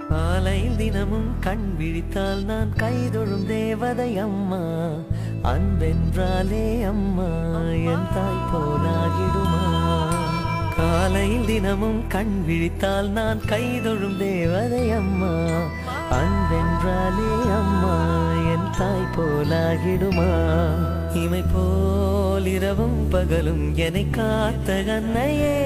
காலையில் தினமும் கண் விழித்தால் நான் கைதொழும் தேவதை அம்மா. அன்பென்றாலே அம்மா என் தாய் போலாகிடுமா. காலையில் தினமும் கண் விழித்தால் நான் கைதொழும் தேவதை அம்மா. அன்பென்றாலே அம்மா என் தாய் போலாகிடுமா. இமை போல் இரவும் பகலும் என்னை காத்த கண்ணையே,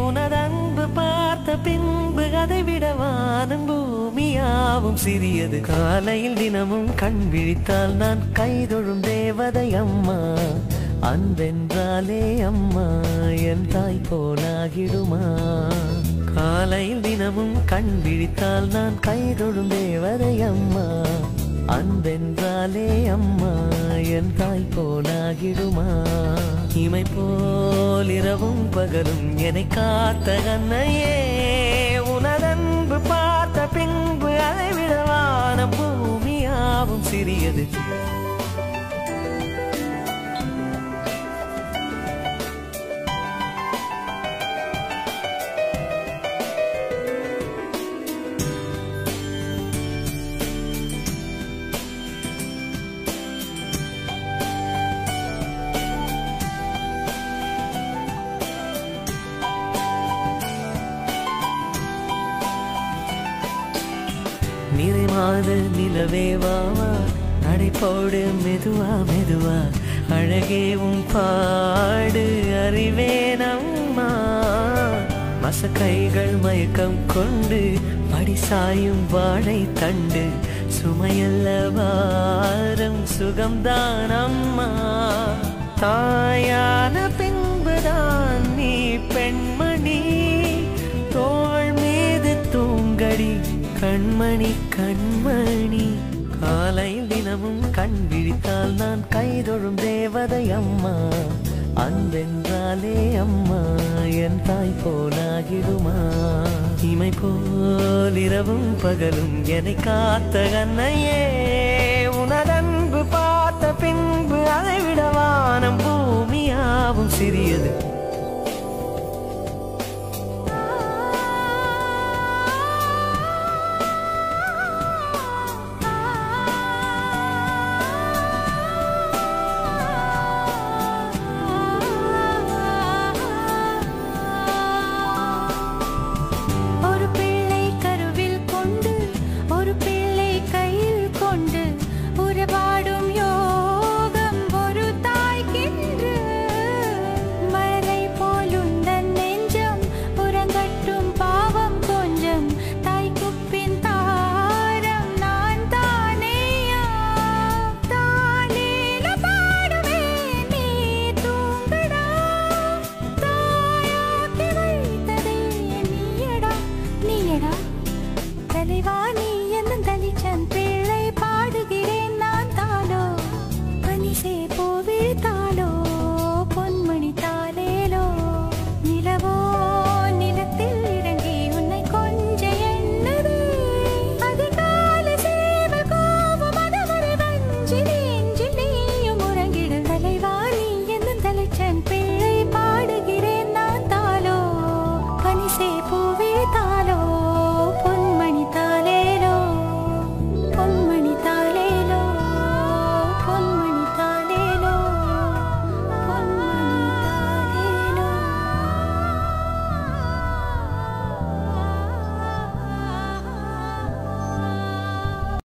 உனது அன்பு பார்த்த பின்பு அதை விட வானம் பூமியாவும் சிறியது. காலையில் தினமும் கண் விழித்தால் நான் கைதொழும் தேவதை அம்மா. அன்பென்றாலே அம்மா என் தாய் போலாகிடுமா. காலையில் தினமும் கண் விழித்தால் நான் கைதொழும் தேவதை அம்மா. அன்பென்றாலே அம்மா என் தாய் போலாகிடுமா. இமை போல் இரவும் பகலும் என்னை காத்த கண்ணையே, உனதன்பு பார்த்த பின்பு அதை விட வானம் பூமியாவும் சிறியது. நிறைமாத நிலவே வாவா, நடைபோடு மெதுவா மெதுவா, அழகேவும் பாடு அறிவேனம்மா. மசக்கைகள் மயக்கம் கொண்டு படிசாயும் வாழை தண்டு, சுமையல்ல வாரம் சுகம்தான் அம்மா. தாயான பின்புதான் நீ பெண்மணி, தோள் மீது தூங்கடி கண்மணி கண்மணி. காலையில் தினமும் கண் விழித்தால் நான் கைதொழும் தேவதை அம்மா. அன்பென்றாலே அம்மா என் தாய் போலாகிடுமா. இமை போல் இரவும் பகலும் என்னை காத்த கண்ணையே, உனதன்பு பார்த்த பின்பு அதை விட வானம் பூமியாவும் சிறியது.